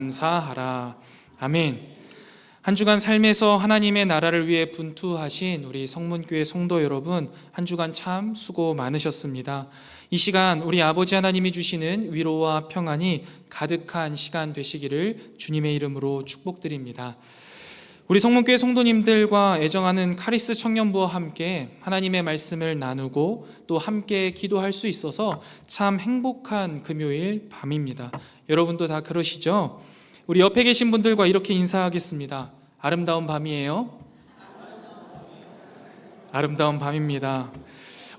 감사하라. 아멘. 한 주간 삶에서 하나님의 나라를 위해 분투하신 우리 성문교회 성도 여러분, 한 주간 참 수고 많으셨습니다. 이 시간 우리 아버지 하나님이 주시는 위로와 평안이 가득한 시간 되시기를 주님의 이름으로 축복드립니다. 우리 성문교회 성도님들과 애정하는 카리스 청년부와 함께 하나님의 말씀을 나누고 또 함께 기도할 수 있어서 참 행복한 금요일 밤입니다. 여러분도 다 그러시죠? 우리 옆에 계신 분들과 이렇게 인사하겠습니다. 아름다운 밤이에요. 아름다운 밤입니다.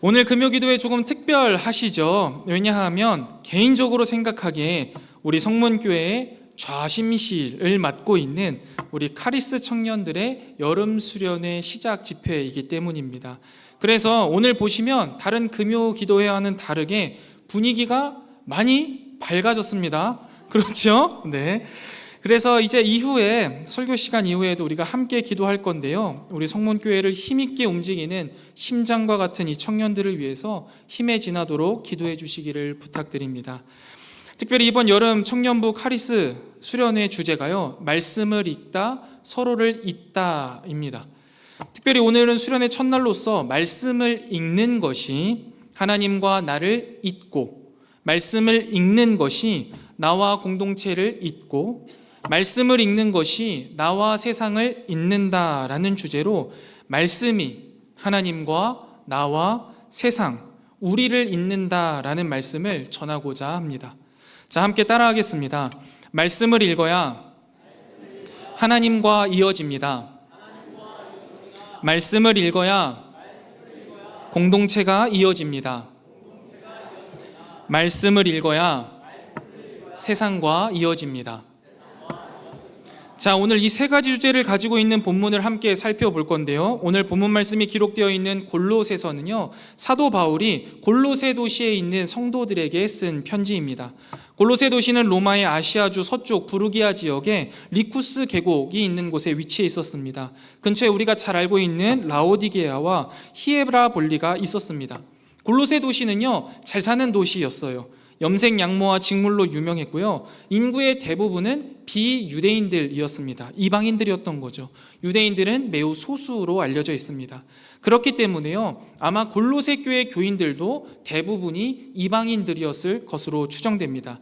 오늘 금요기도회 조금 특별하시죠? 왜냐하면 개인적으로 생각하기에 우리 성문교회의 좌심실을 맡고 있는 우리 카리스 청년들의 여름 수련회 시작 집회이기 때문입니다. 그래서 오늘 보시면 다른 금요 기도회와는 다르게 분위기가 많이 밝아졌습니다. 그렇죠? 네. 그래서 이제 이후에 설교 시간 이후에도 우리가 함께 기도할 건데요. 우리 성문교회를 힘있게 움직이는 심장과 같은 이 청년들을 위해서 힘에 지나도록 기도해 주시기를 부탁드립니다. 특별히 이번 여름 청년부 카리스 수련회 주제가요, 말씀을 읽다, 서로를 잇다입니다. 특별히 오늘은 수련회 첫날로서 말씀을 읽는 것이 하나님과 나를 잇고, 말씀을 읽는 것이 나와 공동체를 잇고, 말씀을 읽는 것이 나와 세상을 잇는다라는 주제로 말씀이 하나님과 나와 세상, 우리를 잇는다라는 말씀을 전하고자 합니다. 자, 함께 따라하겠습니다. 말씀을 읽어야 하나님과 이어집니다. 말씀을 읽어야 공동체가 이어집니다. 말씀을 읽어야 세상과 이어집니다. 자, 오늘 이 세 가지 주제를 가지고 있는 본문을 함께 살펴볼 건데요. 오늘 본문 말씀이 기록되어 있는 골로새서는요, 사도 바울이 골로새 도시에 있는 성도들에게 쓴 편지입니다. 골로새 도시는 로마의 아시아주 서쪽 부르기아 지역에 리쿠스 계곡이 있는 곳에 위치해 있었습니다. 근처에 우리가 잘 알고 있는 라오디게아와 히에라볼리가 있었습니다. 골로새 도시는요, 잘 사는 도시였어요. 염색양모와 직물로 유명했고요. 인구의 대부분은 비유대인들이었습니다. 이방인들이었던 거죠. 유대인들은 매우 소수로 알려져 있습니다. 그렇기 때문에요, 아마 골로새 교회 교인들도 대부분이 이방인들이었을 것으로 추정됩니다.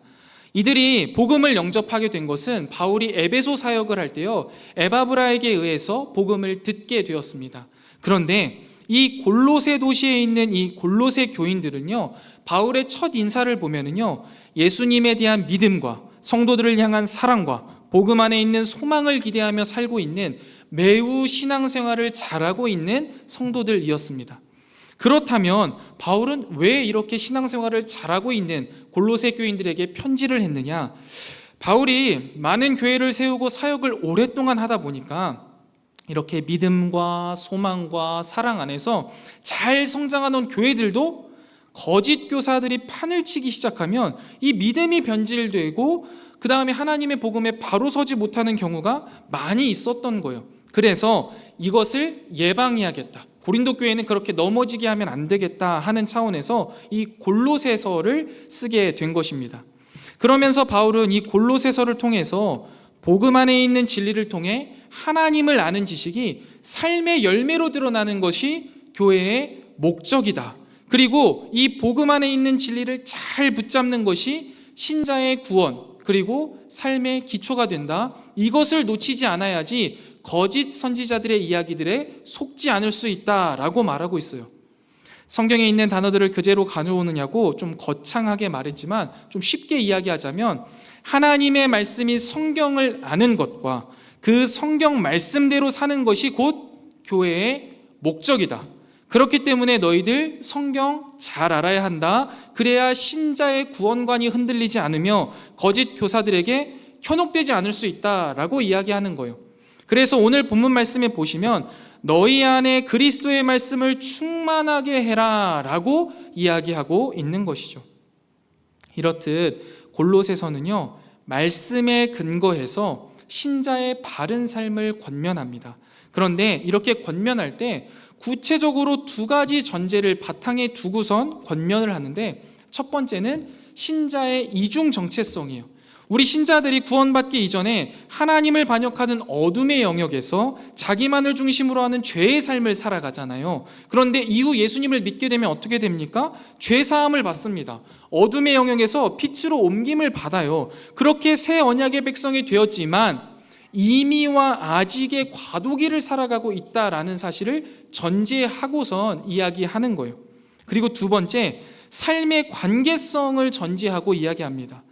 이들이 복음을 영접하게 된 것은 바울이 에베소 사역을 할 때요, 에바브라에게 의해서 복음을 듣게 되었습니다. 그런데 이 골로새 도시에 있는 이 골로새 교인들은요, 바울의 첫 인사를 보면은요, 예수님에 대한 믿음과 성도들을 향한 사랑과 복음 안에 있는 소망을 기대하며 살고 있는 매우 신앙생활을 잘하고 있는 성도들이었습니다. 그렇다면 바울은 왜 이렇게 신앙생활을 잘하고 있는 골로새 교인들에게 편지를 했느냐? 바울이 많은 교회를 세우고 사역을 오랫동안 하다 보니까 이렇게 믿음과 소망과 사랑 안에서 잘 성장하는 교회들도 거짓 교사들이 판을 치기 시작하면 이 믿음이 변질되고 그 다음에 하나님의 복음에 바로 서지 못하는 경우가 많이 있었던 거예요. 그래서 이것을 예방해야겠다, 고린도 교회는 그렇게 넘어지게 하면 안 되겠다 하는 차원에서 이 골로새서를 쓰게 된 것입니다. 그러면서 바울은 이 골로새서를 통해서 복음 안에 있는 진리를 통해 하나님을 아는 지식이 삶의 열매로 드러나는 것이 교회의 목적이다. 그리고 이 복음 안에 있는 진리를 잘 붙잡는 것이 신자의 구원, 그리고 삶의 기초가 된다. 이것을 놓치지 않아야지 거짓 선지자들의 이야기들에 속지 않을 수 있다라고 말하고 있어요. 성경에 있는 단어들을 그대로 가져오느냐고 좀 거창하게 말했지만 좀 쉽게 이야기하자면 하나님의 말씀이 성경을 아는 것과 그 성경 말씀대로 사는 것이 곧 교회의 목적이다. 그렇기 때문에 너희들 성경 잘 알아야 한다. 그래야 신자의 구원관이 흔들리지 않으며 거짓 교사들에게 현혹되지 않을 수 있다라고 이야기하는 거예요. 그래서 오늘 본문 말씀에 보시면 너희 안에 그리스도의 말씀을 충만하게 해라 라고 이야기하고 있는 것이죠. 이렇듯 골로새서는요, 말씀에 근거해서 신자의 바른 삶을 권면합니다. 그런데 이렇게 권면할 때 구체적으로 두 가지 전제를 바탕에 두고선 권면을 하는데, 첫 번째는 신자의 이중 정체성이에요. 우리 신자들이 구원받기 이전에 하나님을 반역하는 어둠의 영역에서 자기만을 중심으로 하는 죄의 삶을 살아가잖아요. 그런데 이후 예수님을 믿게 되면 어떻게 됩니까? 죄 사함을 받습니다. 어둠의 영역에서 빛으로 옮김을 받아요. 그렇게 새 언약의 백성이 되었지만 이미와 아직의 과도기를 살아가고 있다라는 사실을 전제하고선 이야기하는 거예요. 그리고 두 번째, 삶의 관계성을 전제하고 이야기합니다.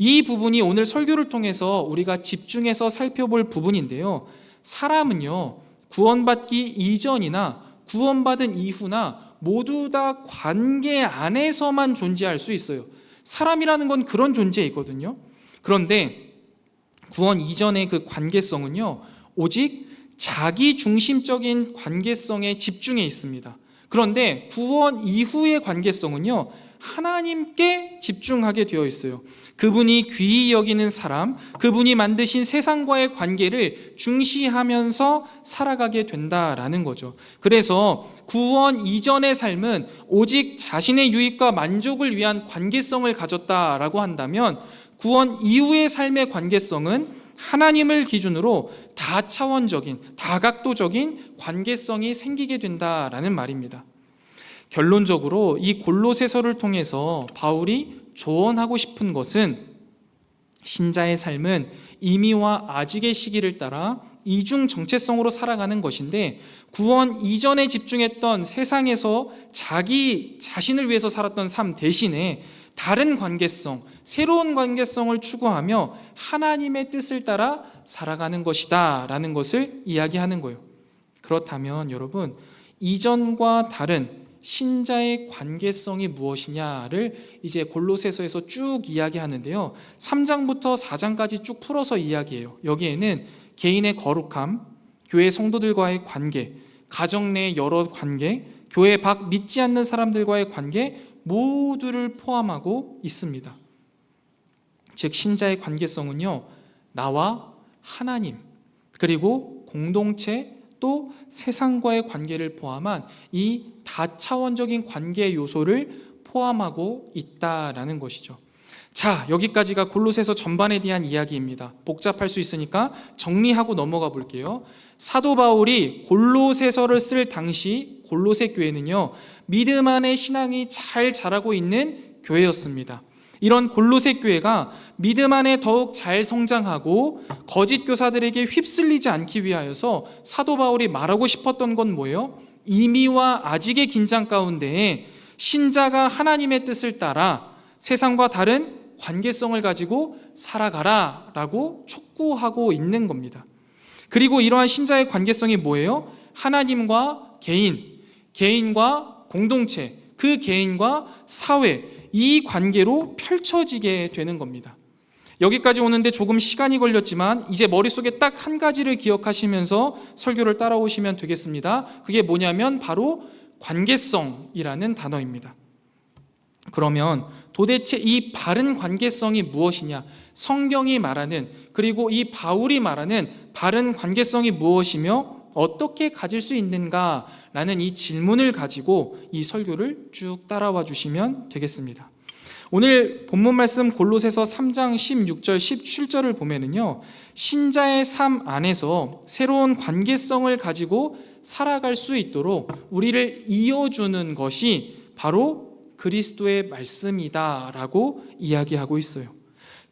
이 부분이 오늘 설교를 통해서 우리가 집중해서 살펴볼 부분인데요. 사람은요, 구원받기 이전이나 구원받은 이후나 모두 다 관계 안에서만 존재할 수 있어요. 사람이라는 건 그런 존재이거든요. 그런데 구원 이전의 그 관계성은요, 오직 자기 중심적인 관계성에 집중해 있습니다. 그런데 구원 이후의 관계성은요, 하나님께 집중하게 되어 있어요. 그분이 귀히 여기는 사람, 그분이 만드신 세상과의 관계를 중시하면서 살아가게 된다라는 거죠. 그래서 구원 이전의 삶은 오직 자신의 유익과 만족을 위한 관계성을 가졌다라고 한다면, 구원 이후의 삶의 관계성은 하나님을 기준으로 다차원적인, 다각도적인 관계성이 생기게 된다라는 말입니다. 결론적으로 이 골로새서를 통해서 바울이 조언하고 싶은 것은, 신자의 삶은 이미와 아직의 시기를 따라 이중 정체성으로 살아가는 것인데, 구원 이전에 집중했던 세상에서 자기 자신을 위해서 살았던 삶 대신에 다른 관계성, 새로운 관계성을 추구하며 하나님의 뜻을 따라 살아가는 것이다 라는 것을 이야기하는 거예요. 그렇다면 여러분, 이전과 다른 신자의 관계성이 무엇이냐를 이제 골로새서에서 쭉 이야기하는데요. 3장부터 4장까지 쭉 풀어서 이야기해요. 여기에는 개인의 거룩함, 교회 성도들과의 관계, 가정 내 여러 관계, 교회 밖 믿지 않는 사람들과의 관계 모두를 포함하고 있습니다. 즉 신자의 관계성은요, 나와 하나님, 그리고 공동체, 또 세상과의 관계를 포함한 이 다차원적인 관계 요소를 포함하고 있다라는 것이죠. 자, 여기까지가 골로새서 전반에 대한 이야기입니다. 복잡할 수 있으니까 정리하고 넘어가 볼게요. 사도 바울이 골로새서를 쓸 당시 골로새 교회는요, 믿음 안에 신앙이 잘 자라고 있는 교회였습니다. 이런 골로새 교회가 믿음 안에 더욱 잘 성장하고 거짓 교사들에게 휩쓸리지 않기 위하여서 사도 바울이 말하고 싶었던 건 뭐예요? 이미와 아직의 긴장 가운데에 신자가 하나님의 뜻을 따라 세상과 다른 관계성을 가지고 살아가라 라고 촉구하고 있는 겁니다. 그리고 이러한 신자의 관계성이 뭐예요? 하나님과 개인, 개인과 공동체, 그 개인과 사회, 이 관계로 펼쳐지게 되는 겁니다. 여기까지 오는데 조금 시간이 걸렸지만 이제 머릿속에 딱 한 가지를 기억하시면서 설교를 따라오시면 되겠습니다. 그게 뭐냐면 바로 관계성이라는 단어입니다. 그러면 도대체 이 바른 관계성이 무엇이냐? 성경이 말하는, 그리고 이 바울이 말하는 바른 관계성이 무엇이며 어떻게 가질 수 있는가라는 이 질문을 가지고 이 설교를 쭉 따라와 주시면 되겠습니다. 오늘 본문 말씀 골로새서 3장 16절 17절을 보면은요, 신자의 삶 안에서 새로운 관계성을 가지고 살아갈 수 있도록 우리를 이어주는 것이 바로 그리스도의 말씀이다라고 이야기하고 있어요.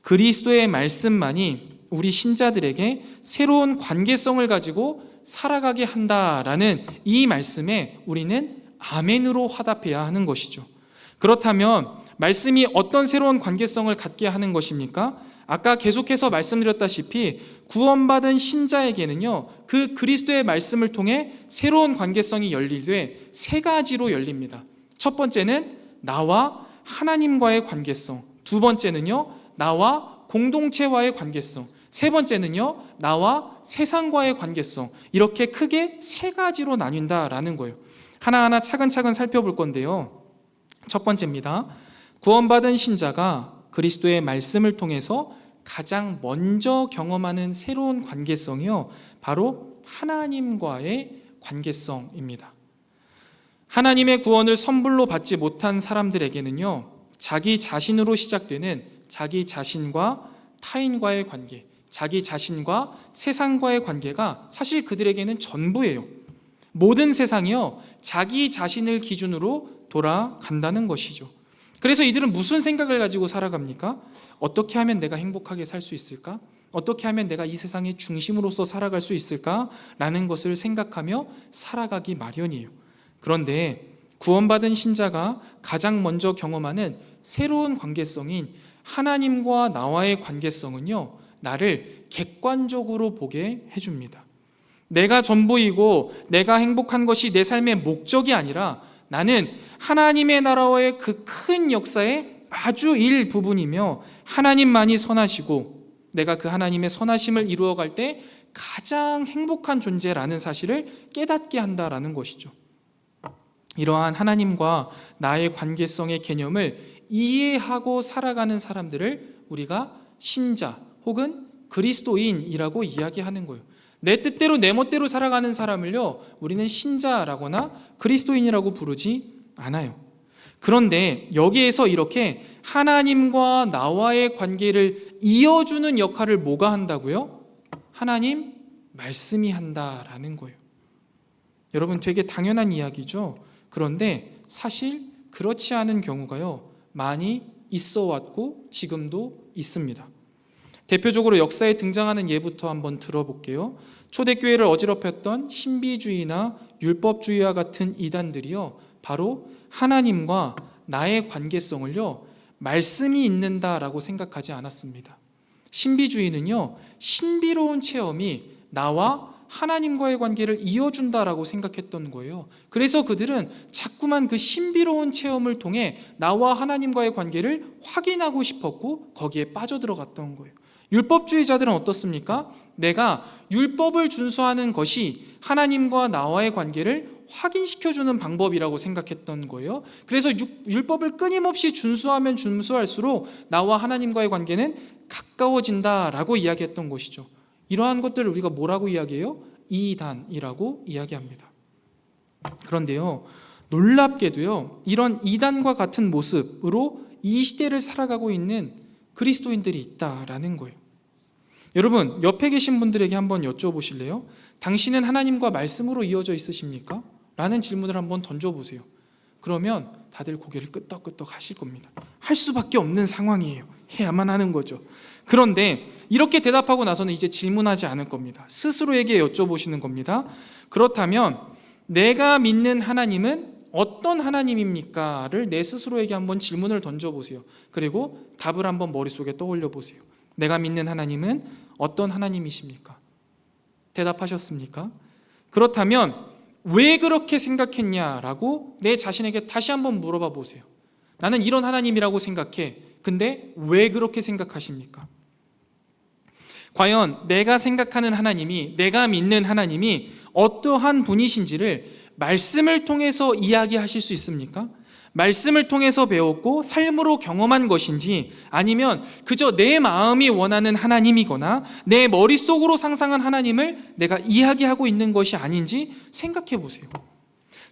그리스도의 말씀만이 우리 신자들에게 새로운 관계성을 가지고 살아가게 한다라는 이 말씀에 우리는 아멘으로 화답해야 하는 것이죠. 그렇다면 말씀이 어떤 새로운 관계성을 갖게 하는 것입니까? 아까 계속해서 말씀드렸다시피 구원받은 신자에게는요, 그 그리스도의 말씀을 통해 새로운 관계성이 열리되 세 가지로 열립니다. 첫 번째는 나와 하나님과의 관계성, 두 번째는요, 나와 공동체와의 관계성, 세 번째는요, 나와 세상과의 관계성, 이렇게 크게 세 가지로 나뉜다라는 거예요. 하나하나 차근차근 살펴볼 건데요. 첫 번째입니다. 구원받은 신자가 그리스도의 말씀을 통해서 가장 먼저 경험하는 새로운 관계성이요, 바로 하나님과의 관계성입니다. 하나님의 구원을 선불로 받지 못한 사람들에게는요, 자기 자신으로 시작되는 자기 자신과 타인과의 관계, 자기 자신과 세상과의 관계가 사실 그들에게는 전부예요. 모든 세상이요, 자기 자신을 기준으로 돌아간다는 것이죠. 그래서 이들은 무슨 생각을 가지고 살아갑니까? 어떻게 하면 내가 행복하게 살 수 있을까? 어떻게 하면 내가 이 세상의 중심으로서 살아갈 수 있을까? 라는 것을 생각하며 살아가기 마련이에요. 그런데 구원받은 신자가 가장 먼저 경험하는 새로운 관계성인 하나님과 나와의 관계성은요, 나를 객관적으로 보게 해줍니다. 내가 전부이고 내가 행복한 것이 내 삶의 목적이 아니라 나는 하나님의 나라와의 그 큰 역사의 아주 일부분이며 하나님만이 선하시고 내가 그 하나님의 선하심을 이루어갈 때 가장 행복한 존재라는 사실을 깨닫게 한다라는 것이죠. 이러한 하나님과 나의 관계성의 개념을 이해하고 살아가는 사람들을 우리가 신자 혹은 그리스도인이라고 이야기하는 거예요. 내 뜻대로 내 멋대로 살아가는 사람을요, 우리는 신자라거나 그리스도인이라고 부르지 않아요. 그런데 여기에서 이렇게 하나님과 나와의 관계를 이어주는 역할을 뭐가 한다고요? 하나님 말씀이 한다라는 거예요. 여러분, 되게 당연한 이야기죠. 그런데 사실 그렇지 않은 경우가요, 많이 있어 왔고 지금도 있습니다. 대표적으로 역사에 등장하는 예부터 한번 들어볼게요. 초대교회를 어지럽혔던 신비주의나 율법주의와 같은 이단들이요, 바로 하나님과 나의 관계성을요, 말씀이 있는다라고 생각하지 않았습니다. 신비주의는요, 신비로운 체험이 나와 하나님과의 관계를 이어준다라고 생각했던 거예요. 그래서 그들은 자꾸만 그 신비로운 체험을 통해 나와 하나님과의 관계를 확인하고 싶었고 거기에 빠져들어갔던 거예요. 율법주의자들은 어떻습니까? 내가 율법을 준수하는 것이 하나님과 나와의 관계를 확인시켜주는 방법이라고 생각했던 거예요. 그래서 율법을 끊임없이 준수하면 준수할수록 나와 하나님과의 관계는 가까워진다라고 이야기했던 것이죠. 이러한 것들을 우리가 뭐라고 이야기해요? 이단이라고 이야기합니다. 그런데요, 놀랍게도요, 이런 이단과 같은 모습으로 이 시대를 살아가고 있는 그리스도인들이 있다라는 거예요. 여러분, 옆에 계신 분들에게 한번 여쭤보실래요? 당신은 하나님과 말씀으로 이어져 있으십니까? 라는 질문을 한번 던져보세요. 그러면 다들 고개를 끄덕끄덕 하실 겁니다. 할 수밖에 없는 상황이에요. 해야만 하는 거죠. 그런데 이렇게 대답하고 나서는 이제 질문하지 않을 겁니다. 스스로에게 여쭤보시는 겁니다. 그렇다면 내가 믿는 하나님은 어떤 하나님입니까? 를 내 스스로에게 한번 질문을 던져보세요. 그리고 답을 한번 머릿속에 떠올려 보세요. 내가 믿는 하나님은 어떤 하나님이십니까? 대답하셨습니까? 그렇다면 왜 그렇게 생각했냐라고 내 자신에게 다시 한번 물어봐 보세요. 나는 이런 하나님이라고 생각해. 근데 왜 그렇게 생각하십니까? 과연 내가 생각하는 하나님이, 내가 믿는 하나님이 어떠한 분이신지를 말씀을 통해서 이야기하실 수 있습니까? 말씀을 통해서 배웠고 삶으로 경험한 것인지, 아니면 그저 내 마음이 원하는 하나님이거나 내 머릿속으로 상상한 하나님을 내가 이야기하고 있는 것이 아닌지 생각해 보세요.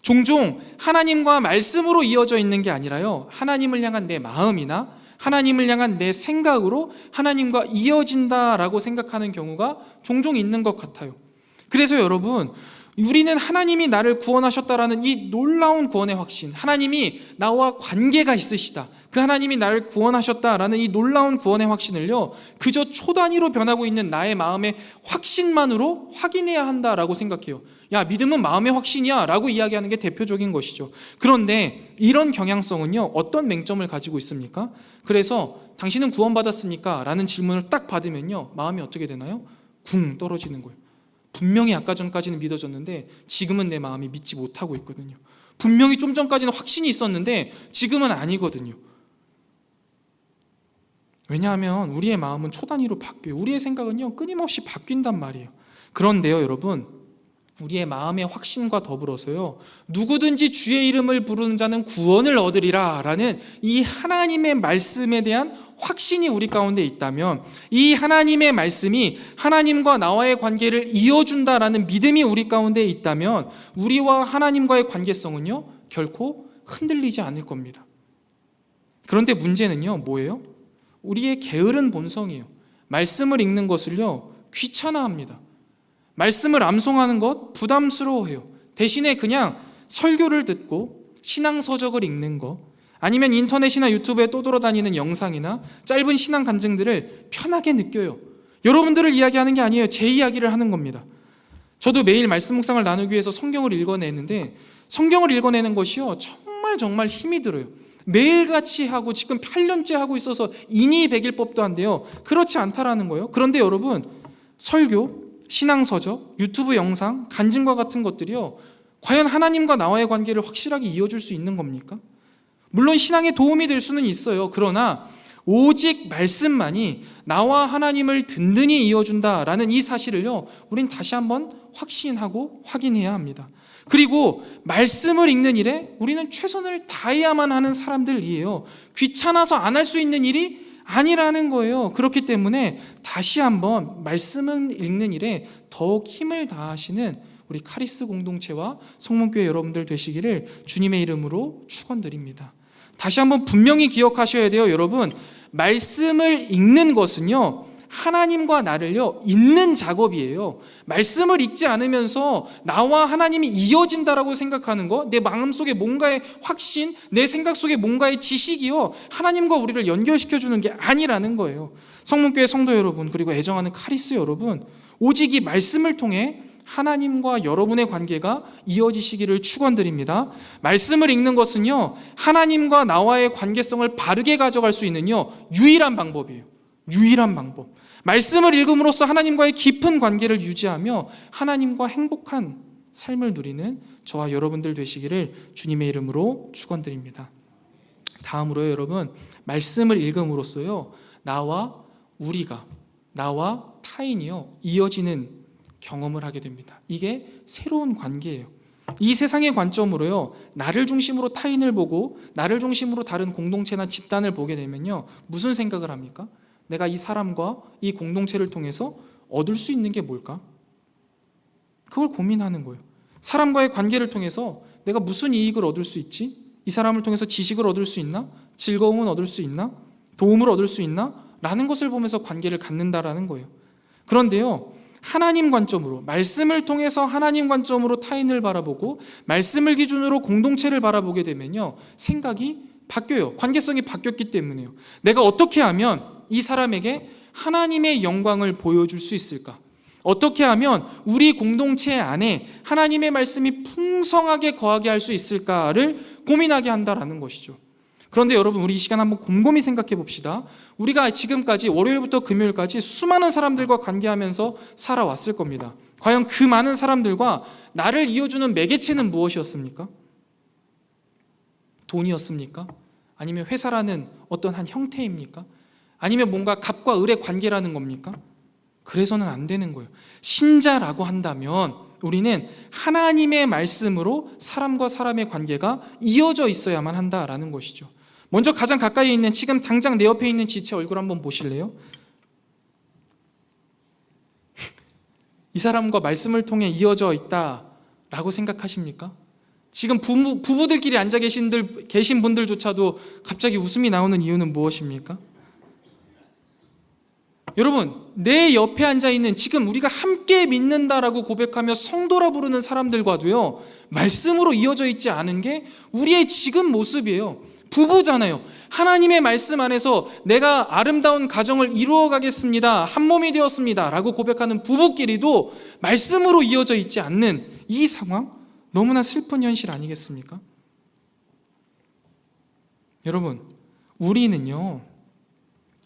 종종 하나님과 말씀으로 이어져 있는 게 아니라요, 하나님을 향한 내 마음이나 하나님을 향한 내 생각으로 하나님과 이어진다라고 생각하는 경우가 종종 있는 것 같아요. 그래서 여러분, 우리는 하나님이 나를 구원하셨다라는 이 놀라운 구원의 확신, 하나님이 나와 관계가 있으시다, 그 하나님이 나를 구원하셨다라는 이 놀라운 구원의 확신을요, 그저 초단위로 변하고 있는 나의 마음의 확신만으로 확인해야 한다라고 생각해요. 야, 믿음은 마음의 확신이야 라고 이야기하는 게 대표적인 것이죠. 그런데 이런 경향성은요, 어떤 맹점을 가지고 있습니까? 그래서 당신은 구원받았습니까? 라는 질문을 딱 받으면요, 마음이 어떻게 되나요? 쿵 떨어지는 거예요. 분명히 아까 전까지는 믿어졌는데 지금은 내 마음이 믿지 못하고 있거든요. 분명히 좀 전까지는 확신이 있었는데 지금은 아니거든요. 왜냐하면 우리의 마음은 초단위로 바뀌어요. 우리의 생각은요, 끊임없이 바뀐단 말이에요. 그런데요, 여러분, 우리의 마음의 확신과 더불어서요, 누구든지 주의 이름을 부르는 자는 구원을 얻으리라 라는 이 하나님의 말씀에 대한 확신이 우리 가운데 있다면, 이 하나님의 말씀이 하나님과 나와의 관계를 이어준다라는 믿음이 우리 가운데 있다면, 우리와 하나님과의 관계성은요, 결코 흔들리지 않을 겁니다. 그런데 문제는요, 뭐예요? 우리의 게으른 본성이에요. 말씀을 읽는 것을요, 귀찮아합니다. 말씀을 암송하는 것 부담스러워해요. 대신에 그냥 설교를 듣고 신앙서적을 읽는 거, 아니면 인터넷이나 유튜브에 떠돌아다니는 영상이나 짧은 신앙 간증들을 편하게 느껴요. 여러분들을 이야기하는 게 아니에요. 제 이야기를 하는 겁니다. 저도 매일 말씀 묵상을 나누기 위해서 성경을 읽어내는데, 성경을 읽어내는 것이요, 정말 힘이 들어요. 매일같이 하고 지금 8년째 하고 있어서 인이 백일 법도 안 돼요. 그렇지 않다라는 거예요. 그런데 여러분, 설교, 신앙서적, 유튜브 영상, 간증과 같은 것들이요, 과연 하나님과 나와의 관계를 확실하게 이어줄 수 있는 겁니까? 물론 신앙에 도움이 될 수는 있어요. 그러나 오직 말씀만이 나와 하나님을 든든히 이어준다라는 이 사실을요, 우린 다시 한번 확신하고 확인해야 합니다. 그리고 말씀을 읽는 일에 우리는 최선을 다해야만 하는 사람들이에요. 귀찮아서 안 할 수 있는 일이 아니라는 거예요. 그렇기 때문에 다시 한번 말씀을 읽는 일에 더욱 힘을 다하시는 우리 카리스 공동체와 성문교회 여러분들 되시기를 주님의 이름으로 축원드립니다. 다시 한번 분명히 기억하셔야 돼요. 여러분, 말씀을 읽는 것은요, 하나님과 나를요, 잇는 작업이에요. 말씀을 읽지 않으면서 나와 하나님이 이어진다라고 생각하는 거, 내 마음속에 뭔가의 확신, 내 생각 속에 뭔가의 지식이요, 하나님과 우리를 연결시켜주는 게 아니라는 거예요. 성문교회 성도 여러분, 그리고 애정하는 카리스 여러분, 오직 이 말씀을 통해 하나님과 여러분의 관계가 이어지시기를 축원드립니다. 말씀을 읽는 것은요, 하나님과 나와의 관계성을 바르게 가져갈 수 있는요, 유일한 방법이에요. 유일한 방법. 말씀을 읽음으로써 하나님과의 깊은 관계를 유지하며 하나님과 행복한 삶을 누리는 저와 여러분들 되시기를 주님의 이름으로 축원드립니다. 다음으로요, 여러분, 말씀을 읽음으로써요, 나와 타인이요, 이어지는 경험을 하게 됩니다. 이게 새로운 관계예요. 이 세상의 관점으로요, 나를 중심으로 타인을 보고 나를 중심으로 다른 공동체나 집단을 보게 되면요, 무슨 생각을 합니까? 내가 이 사람과 이 공동체를 통해서 얻을 수 있는 게 뭘까? 그걸 고민하는 거예요. 사람과의 관계를 통해서 내가 무슨 이익을 얻을 수 있지? 이 사람을 통해서 지식을 얻을 수 있나? 즐거움을 얻을 수 있나? 도움을 얻을 수 있나? 라는 것을 보면서 관계를 갖는다라는 거예요. 그런데요, 하나님 관점으로, 말씀을 통해서 하나님 관점으로 타인을 바라보고 말씀을 기준으로 공동체를 바라보게 되면요, 생각이 바뀌어요. 관계성이 바뀌었기 때문에요. 내가 어떻게 하면 이 사람에게 하나님의 영광을 보여줄 수 있을까? 어떻게 하면 우리 공동체 안에 하나님의 말씀이 풍성하게 거하게 할 수 있을까를 고민하게 한다라는 것이죠. 그런데 여러분, 우리 이 시간 한번 곰곰이 생각해 봅시다. 우리가 지금까지 월요일부터 금요일까지 수많은 사람들과 관계하면서 살아왔을 겁니다. 과연 그 많은 사람들과 나를 이어주는 매개체는 무엇이었습니까? 돈이었습니까? 아니면 회사라는 어떤 한 형태입니까? 아니면 뭔가 갑과 을의 관계라는 겁니까? 그래서는 안 되는 거예요. 신자라고 한다면 우리는 하나님의 말씀으로 사람과 사람의 관계가 이어져 있어야만 한다라는 것이죠. 먼저 가장 가까이 있는, 지금 당장 내 옆에 있는 지체 얼굴 한번 보실래요? 이 사람과 말씀을 통해 이어져 있다라고 생각하십니까? 지금 부부들끼리 앉아 계신 분들조차도 갑자기 웃음이 나오는 이유는 무엇입니까? 여러분, 내 옆에 앉아있는, 지금 우리가 함께 믿는다라고 고백하며 성도라 부르는 사람들과도요, 말씀으로 이어져 있지 않은 게 우리의 지금 모습이에요. 부부잖아요. 하나님의 말씀 안에서 내가 아름다운 가정을 이루어가겠습니다, 한 몸이 되었습니다 라고 고백하는 부부끼리도 말씀으로 이어져 있지 않는 이 상황, 너무나 슬픈 현실 아니겠습니까? 여러분, 우리는요,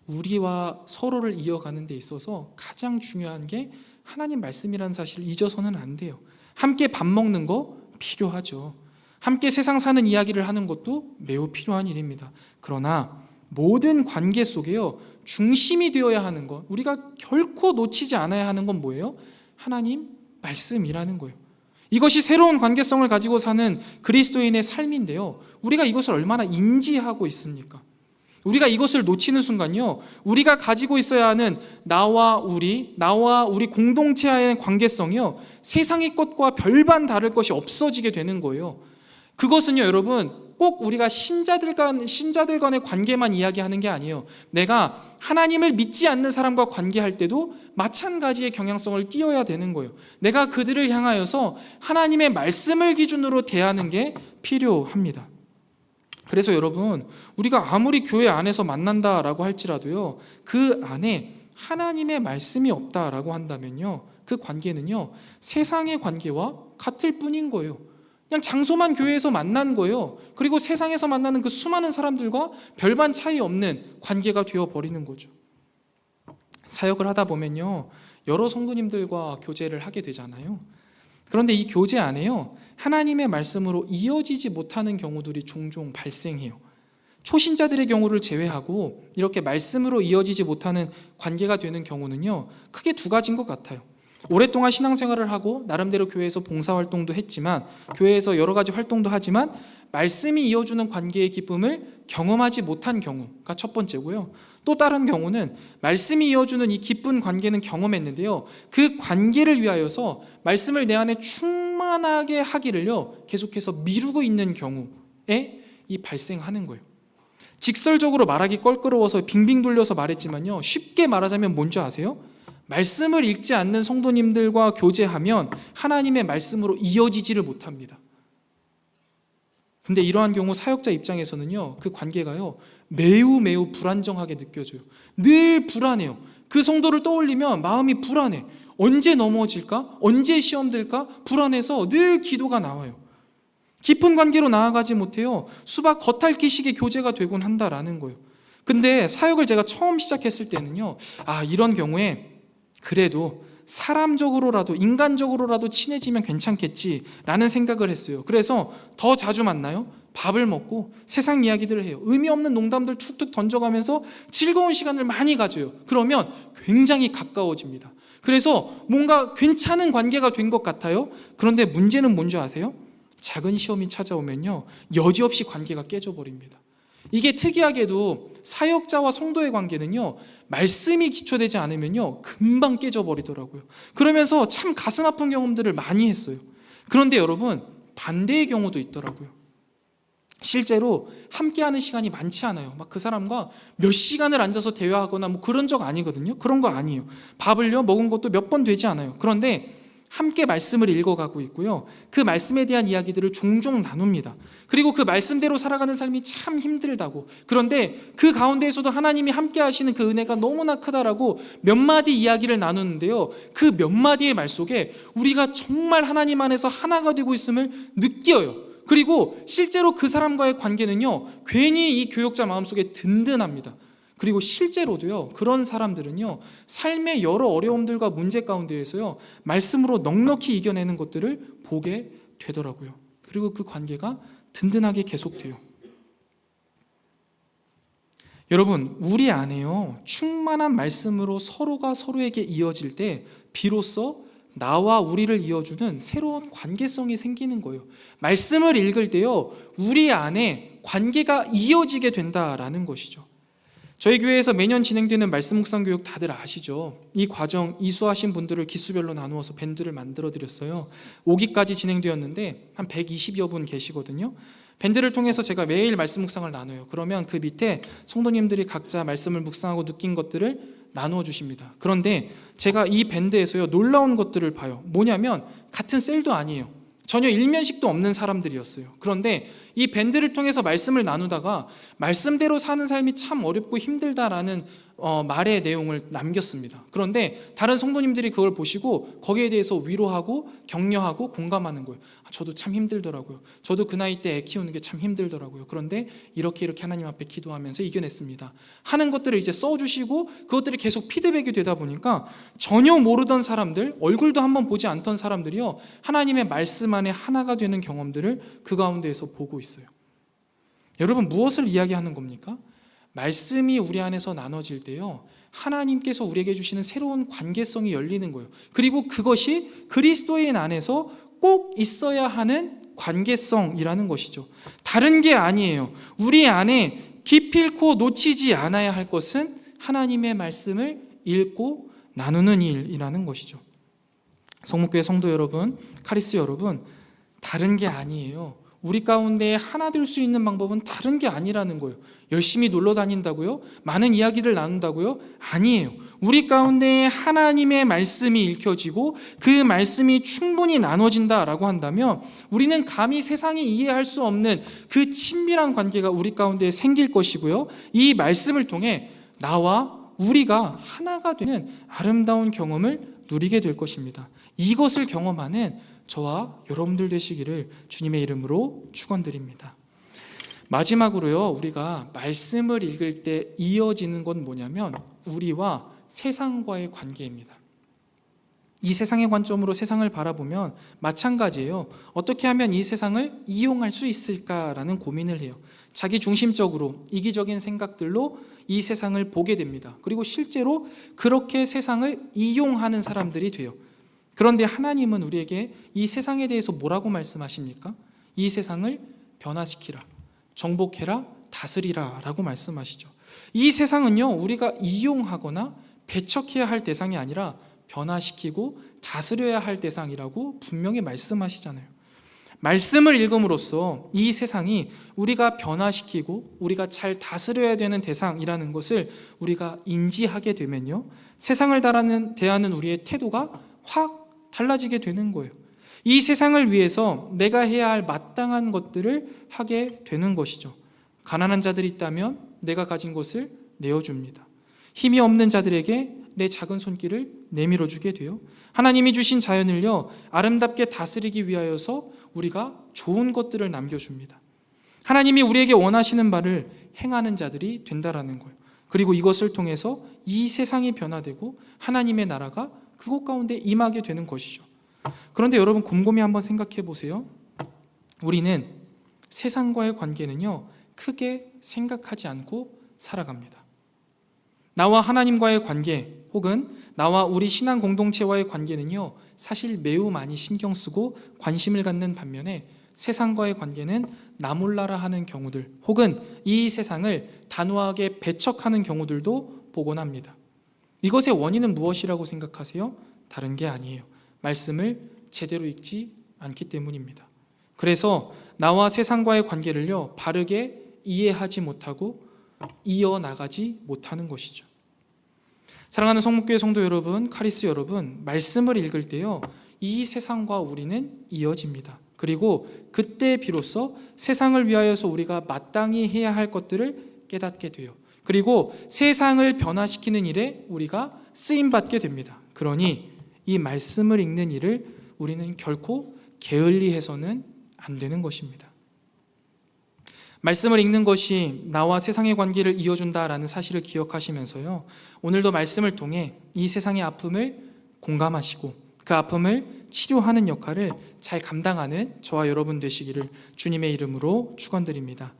우리와 서로를 이어가는 데 있어서 가장 중요한 게 하나님 말씀이라는 사실을 잊어서는 안 돼요. 함께 밥 먹는 거 필요하죠. 함께 세상 사는 이야기를 하는 것도 매우 필요한 일입니다. 그러나 모든 관계 속에요, 중심이 되어야 하는 것, 우리가 결코 놓치지 않아야 하는 건 뭐예요? 하나님 말씀이라는 거예요. 이것이 새로운 관계성을 가지고 사는 그리스도인의 삶인데요, 우리가 이것을 얼마나 인지하고 있습니까? 우리가 이것을 놓치는 순간요, 우리가 가지고 있어야 하는 나와 우리 공동체와의 관계성이요, 세상의 것과 별반 다를 것이 없어지게 되는 거예요. 그것은요, 여러분, 꼭 우리가 신자들 간의 관계만 이야기하는 게 아니에요. 내가 하나님을 믿지 않는 사람과 관계할 때도 마찬가지의 경향성을 띄어야 되는 거예요. 내가 그들을 향하여서 하나님의 말씀을 기준으로 대하는 게 필요합니다. 그래서 여러분, 우리가 아무리 교회 안에서 만난다라고 할지라도요, 그 안에 하나님의 말씀이 없다라고 한다면요, 그 관계는요, 세상의 관계와 같을 뿐인 거예요. 그냥 장소만 교회에서 만난 거예요. 그리고 세상에서 만나는 그 수많은 사람들과 별반 차이 없는 관계가 되어버리는 거죠. 사역을 하다 보면요, 여러 성도님들과 교제를 하게 되잖아요. 그런데 이 교제 안에요, 하나님의 말씀으로 이어지지 못하는 경우들이 종종 발생해요. 초신자들의 경우를 제외하고 이렇게 말씀으로 이어지지 못하는 관계가 되는 경우는요, 크게 두 가지인 것 같아요. 오랫동안 신앙생활을 하고 나름대로 교회에서 봉사활동도 했지만, 교회에서 여러 가지 활동도 하지만 말씀이 이어주는 관계의 기쁨을 경험하지 못한 경우가 첫 번째고요. 또 다른 경우는 말씀이 이어주는 이 기쁜 관계는 경험했는데요, 그 관계를 위하여서 말씀을 내 안에 충만하게 하기를요, 계속해서 미루고 있는 경우에 이 발생하는 거예요. 직설적으로 말하기 껄끄러워서 빙빙 돌려서 말했지만요, 쉽게 말하자면 뭔지 아세요? 말씀을 읽지 않는 성도님들과 교제하면 하나님의 말씀으로 이어지지를 못합니다. 근데 이러한 경우 사역자 입장에서는요, 그 관계가요, 매우 불안정하게 느껴져요. 늘 불안해요. 그 성도를 떠올리면 마음이 불안해. 언제 넘어질까? 언제 시험 들까? 불안해서 늘 기도가 나와요. 깊은 관계로 나아가지 못해요. 수박 겉핥기식의 교제가 되곤 한다라는 거예요. 근데 사역을 제가 처음 시작했을 때는요, 이런 경우에 그래도 사람적으로라도, 인간적으로라도 친해지면 괜찮겠지라는 생각을 했어요. 그래서 더 자주 만나요. 밥을 먹고 세상 이야기들을 해요. 의미 없는 농담들 툭툭 던져가면서 즐거운 시간을 많이 가져요. 그러면 굉장히 가까워집니다. 그래서 뭔가 괜찮은 관계가 된 것 같아요. 그런데 문제는 뭔지 아세요? 작은 시험이 찾아오면요, 여지없이 관계가 깨져버립니다. 이게 특이하게도 사역자와 성도의 관계는요, 말씀이 기초되지 않으면요, 금방 깨져버리더라고요. 그러면서 참 가슴 아픈 경험들을 많이 했어요. 그런데 여러분, 반대의 경우도 있더라고요. 실제로 함께하는 시간이 많지 않아요. 막 그 사람과 몇 시간을 앉아서 대화하거나 뭐 그런 적 아니거든요. 그런 거 아니에요. 밥을요, 먹은 것도 몇 번 되지 않아요. 그런데 함께 말씀을 읽어가고 있고요, 그 말씀에 대한 이야기들을 종종 나눕니다. 그리고 그 말씀대로 살아가는 삶이 참 힘들다고, 그런데 그 가운데에서도 하나님이 함께 하시는 그 은혜가 너무나 크다라고 몇 마디 이야기를 나누는데요, 그 몇 마디의 말 속에 우리가 정말 하나님 안에서 하나가 되고 있음을 느껴요. 그리고 실제로 그 사람과의 관계는요, 괜히 이 교역자 마음속에 든든합니다. 그리고 실제로도요, 그런 사람들은요, 삶의 여러 어려움들과 문제 가운데에서요, 말씀으로 넉넉히 이겨내는 것들을 보게 되더라고요. 그리고 그 관계가 든든하게 계속돼요. 여러분, 우리 안에요, 충만한 말씀으로 서로가 서로에게 이어질 때 비로소 나와 우리를 이어주는 새로운 관계성이 생기는 거예요. 말씀을 읽을 때요, 우리 안에 관계가 이어지게 된다라는 것이죠. 저희 교회에서 매년 진행되는 말씀 묵상 교육 다들 아시죠? 이 과정 이수하신 분들을 기수별로 나누어서 밴드를 만들어 드렸어요. 5기까지 진행되었는데 한 120여 분 계시거든요. 밴드를 통해서 제가 매일 말씀 묵상을 나눠요. 그러면 그 밑에 성도님들이 각자 말씀을 묵상하고 느낀 것들을 나누어 주십니다. 그런데 제가 이 밴드에서요, 놀라운 것들을 봐요. 뭐냐면 같은 셀도 아니에요. 전혀 일면식도 없는 사람들이었어요. 그런데 이 밴드를 통해서 말씀을 나누다가 말씀대로 사는 삶이 참 어렵고 힘들다라는 말의 내용을 남겼습니다. 그런데 다른 성도님들이 그걸 보시고 거기에 대해서 위로하고 격려하고 공감하는 거예요. 저도 참 힘들더라고요. 저도 그 나이 때 애 키우는 게 참 힘들더라고요. 그런데 이렇게 하나님 앞에 기도하면서 이겨냈습니다 하는 것들을 이제 써주시고, 그것들이 계속 피드백이 되다 보니까 전혀 모르던 사람들, 얼굴도 한번 보지 않던 사람들이요, 하나님의 말씀 안에 하나가 되는 경험들을 그 가운데에서 보고 있어요. 여러분, 무엇을 이야기하는 겁니까? 말씀이 우리 안에서 나눠질 때요, 하나님께서 우리에게 주시는 새로운 관계성이 열리는 거예요. 그리고 그것이 그리스도인 안에서 꼭 있어야 하는 관계성이라는 것이죠. 다른 게 아니에요. 우리 안에 기필코 놓치지 않아야 할 것은 하나님의 말씀을 읽고 나누는 일이라는 것이죠. 성목교회 성도 여러분, 카리스 여러분, 다른 게 아니에요. 우리 가운데 하나 될 수 있는 방법은 다른 게 아니라는 거예요. 열심히 놀러 다닌다고요? 많은 이야기를 나눈다고요? 아니에요. 우리 가운데 하나님의 말씀이 읽혀지고 그 말씀이 충분히 나눠진다라고 한다면 우리는 감히 세상이 이해할 수 없는 그 친밀한 관계가 우리 가운데 생길 것이고요. 이 말씀을 통해 나와 우리가 하나가 되는 아름다운 경험을 누리게 될 것입니다. 이것을 경험하는 저와 여러분들 되시기를 주님의 이름으로 축원드립니다. 마지막으로요, 우리가 말씀을 읽을 때 이어지는 건 뭐냐면 우리와 세상과의 관계입니다. 이 세상의 관점으로 세상을 바라보면 마찬가지예요. 어떻게 하면 이 세상을 이용할 수 있을까라는 고민을 해요. 자기 중심적으로 이기적인 생각들로 이 세상을 보게 됩니다. 그리고 실제로 그렇게 세상을 이용하는 사람들이 돼요. 그런데 하나님은 우리에게 이 세상에 대해서 뭐라고 말씀하십니까? 이 세상을 변화시키라, 정복해라, 다스리라 라고 말씀하시죠. 이 세상은요, 우리가 이용하거나 배척해야 할 대상이 아니라 변화시키고 다스려야 할 대상이라고 분명히 말씀하시잖아요. 말씀을 읽음으로써 이 세상이 우리가 변화시키고 우리가 잘 다스려야 되는 대상이라는 것을 우리가 인지하게 되면요, 세상을 대하는 우리의 태도가 확 달라지게 되는 거예요. 이 세상을 위해서 내가 해야 할 마땅한 것들을 하게 되는 것이죠. 가난한 자들이 있다면 내가 가진 것을 내어줍니다. 힘이 없는 자들에게 내 작은 손길을 내밀어 주게 돼요. 하나님이 주신 자연을요, 아름답게 다스리기 위하여서 우리가 좋은 것들을 남겨줍니다. 하나님이 우리에게 원하시는 바를 행하는 자들이 된다라는 거예요. 그리고 이것을 통해서 이 세상이 변화되고 하나님의 나라가 그곳 가운데 임하게 되는 것이죠. 그런데 여러분 곰곰이 한번 생각해 보세요. 우리는 세상과의 관계는요, 크게 생각하지 않고 살아갑니다. 나와 하나님과의 관계 혹은 나와 우리 신앙 공동체와의 관계는요, 사실 매우 많이 신경 쓰고 관심을 갖는 반면에 세상과의 관계는 나 몰라라 하는 경우들 혹은 이 세상을 단호하게 배척하는 경우들도 보곤 합니다. 이것의 원인은 무엇이라고 생각하세요? 다른 게 아니에요. 말씀을 제대로 읽지 않기 때문입니다. 그래서 나와 세상과의 관계를요, 바르게 이해하지 못하고 이어나가지 못하는 것이죠. 사랑하는 성목교회 성도 여러분, 카리스 여러분, 말씀을 읽을 때요, 이 세상과 우리는 이어집니다. 그리고 그때 비로소 세상을 위하여서 우리가 마땅히 해야 할 것들을 깨닫게 돼요. 그리고 세상을 변화시키는 일에 우리가 쓰임받게 됩니다. 그러니 이 말씀을 읽는 일을 우리는 결코 게을리해서는 안 되는 것입니다. 말씀을 읽는 것이 나와 세상의 관계를 이어준다라는 사실을 기억하시면서요, 오늘도 말씀을 통해 이 세상의 아픔을 공감하시고 그 아픔을 치료하는 역할을 잘 감당하는 저와 여러분 되시기를 주님의 이름으로 축원드립니다.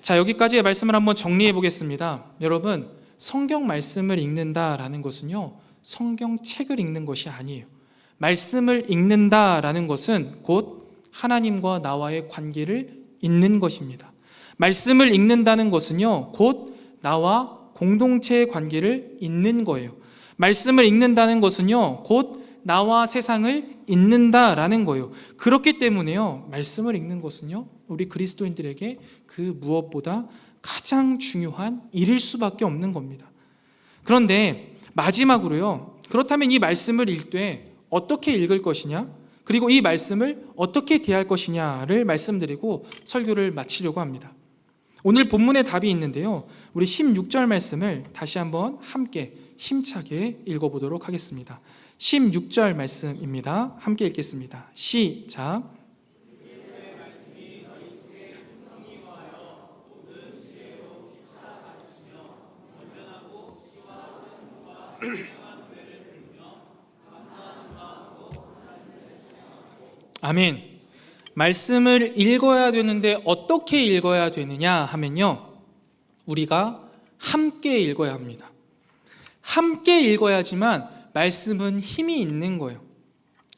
자, 여기까지의 말씀을 한번 정리해 보겠습니다. 여러분, 성경 말씀을 읽는다라는 것은요, 성경책을 읽는 것이 아니에요. 말씀을 읽는다라는 것은 곧 하나님과 나와의 관계를 잇는 것입니다. 말씀을 읽는다는 것은요, 곧 나와 공동체의 관계를 잇는 거예요. 말씀을 읽는다는 것은요, 곧 나와 세상을 잇는다라는 거예요. 그렇기 때문에요, 말씀을 읽는 것은요, 우리 그리스도인들에게 그 무엇보다 가장 중요한 일일 수밖에 없는 겁니다. 그런데 마지막으로요, 그렇다면 이 말씀을 읽을 때 어떻게 읽을 것이냐, 그리고 이 말씀을 어떻게 대할 것이냐를 말씀드리고 설교를 마치려고 합니다. 오늘 본문에 답이 있는데요, 우리 16절 말씀을 다시 한번 함께 힘차게 읽어보도록 하겠습니다. 16절 말씀입니다. 함께 읽겠습니다. 시작. 아멘. 말씀을 읽어야 되는데 어떻게 읽어야 되느냐 하면요, 우리가 함께 읽어야 합니다. 함께 읽어야지만 말씀은 힘이 있는 거예요.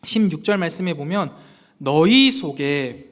16절 말씀에 보면 너희 속에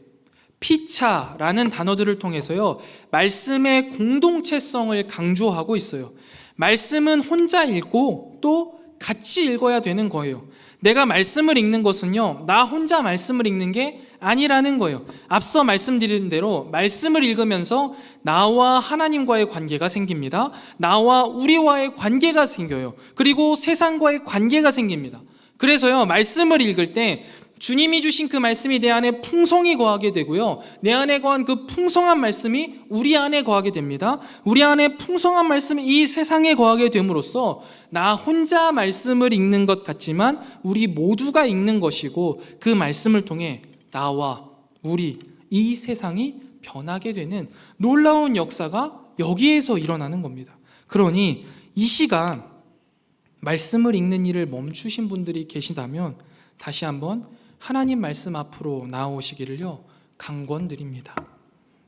피차라는 단어들을 통해서요, 말씀의 공동체성을 강조하고 있어요. 말씀은 혼자 읽고 또 같이 읽어야 되는 거예요. 내가 말씀을 읽는 것은요, 나 혼자 말씀을 읽는 게 아니라는 거예요. 앞서 말씀드린 대로 말씀을 읽으면서 나와 하나님과의 관계가 생깁니다. 나와 우리와의 관계가 생겨요. 그리고 세상과의 관계가 생깁니다. 그래서요, 말씀을 읽을 때 주님이 주신 그 말씀이 내 안에 풍성히 거하게 되고요, 내 안에 거한 그 풍성한 말씀이 우리 안에 거하게 됩니다. 우리 안에 풍성한 말씀이 이 세상에 거하게 됨으로써 나 혼자 말씀을 읽는 것 같지만 우리 모두가 읽는 것이고, 그 말씀을 통해 나와 우리, 이 세상이 변하게 되는 놀라운 역사가 여기에서 일어나는 겁니다. 그러니 이 시간 말씀을 읽는 일을 멈추신 분들이 계시다면 다시 한번 하나님 말씀 앞으로 나오시기를요, 강권드립니다.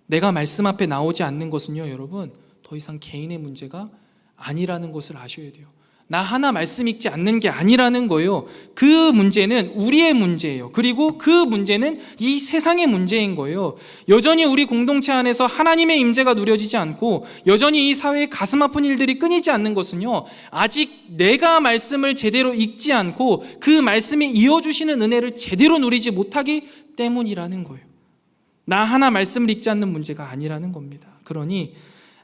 내가 말씀 앞에 나오지 않는 것은요, 여러분, 더 이상 개인의 문제가 아니라는 것을 아셔야 돼요. 나 하나 말씀 읽지 않는 게 아니라는 거예요. 그 문제는 우리의 문제예요. 그리고 그 문제는 이 세상의 문제인 거예요. 여전히 우리 공동체 안에서 하나님의 임재가 누려지지 않고 여전히 이 사회에 가슴 아픈 일들이 끊이지 않는 것은요, 아직 내가 말씀을 제대로 읽지 않고 그 말씀이 이어주시는 은혜를 제대로 누리지 못하기 때문이라는 거예요. 나 하나 말씀을 읽지 않는 문제가 아니라는 겁니다. 그러니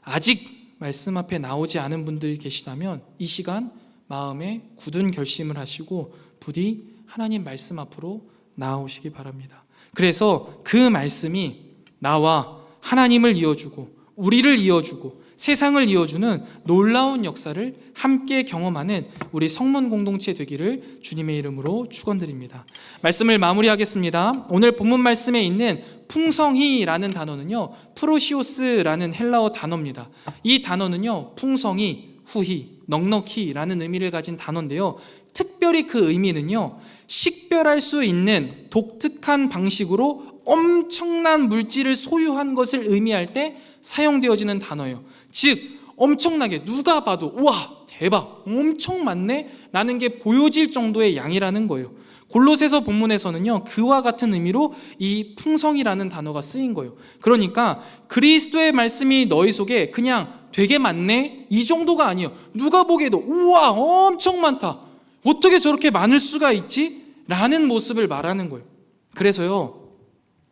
아직 말씀 앞에 나오지 않은 분들이 계시다면 이 시간 마음에 굳은 결심을 하시고 부디 하나님 말씀 앞으로 나오시기 바랍니다. 그래서 그 말씀이 나와 하나님을 이어주고 우리를 이어주고 세상을 이어주는 놀라운 역사를 함께 경험하는 우리 성문 공동체 되기를 주님의 이름으로 축원드립니다. 말씀을 마무리하겠습니다. 오늘 본문 말씀에 있는 풍성히라는 단어는요, 프로시오스라는 헬라어 단어입니다. 이 단어는요, 풍성히, 후히, 넉넉히라는 의미를 가진 단어인데요, 특별히 그 의미는요, 식별할 수 있는 독특한 방식으로 엄청난 물질을 소유한 것을 의미할 때 사용되어지는 단어예요. 즉 엄청나게 누가 봐도 우와 대박 엄청 많네 라는 게 보여질 정도의 양이라는 거예요. 골로새서 본문에서는요, 그와 같은 의미로 이 풍성이라는 단어가 쓰인 거예요. 그러니까 그리스도의 말씀이 너희 속에 그냥 되게 많네 이 정도가 아니에요. 누가 보기에도 우와 엄청 많다, 어떻게 저렇게 많을 수가 있지? 라는 모습을 말하는 거예요. 그래서요,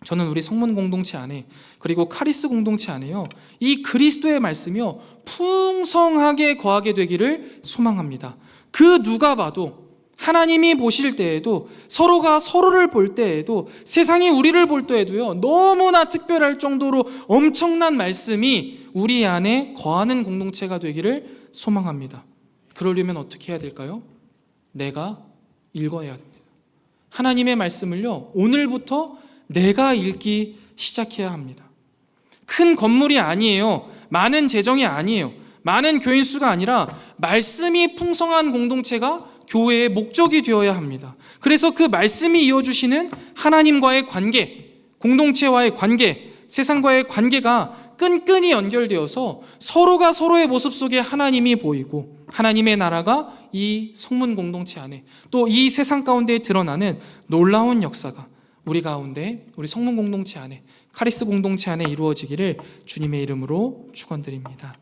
저는 우리 성문 공동체 안에 그리고 카리스 공동체 안에요, 이 그리스도의 말씀이요 풍성하게 거하게 되기를 소망합니다. 그 누가 봐도, 하나님이 보실 때에도, 서로가 서로를 볼 때에도, 세상이 우리를 볼 때에도요 너무나 특별할 정도로 엄청난 말씀이 우리 안에 거하는 공동체가 되기를 소망합니다. 그러려면 어떻게 해야 될까요? 내가 읽어야 합니다. 하나님의 말씀을요 오늘부터 내가 읽기 시작해야 합니다. 큰 건물이 아니에요. 많은 재정이 아니에요. 많은 교인 수가 아니라 말씀이 풍성한 공동체가 교회의 목적이 되어야 합니다. 그래서 그 말씀이 이어주시는 하나님과의 관계, 공동체와의 관계, 세상과의 관계가 끈끈이 연결되어서 서로가 서로의 모습 속에 하나님이 보이고 하나님의 나라가 이 성문 공동체 안에 또 이 세상 가운데 드러나는 놀라운 역사가 우리 가운데, 우리 성문 공동체 안에, 카리스 공동체 안에 이루어지기를 주님의 이름으로 축원드립니다.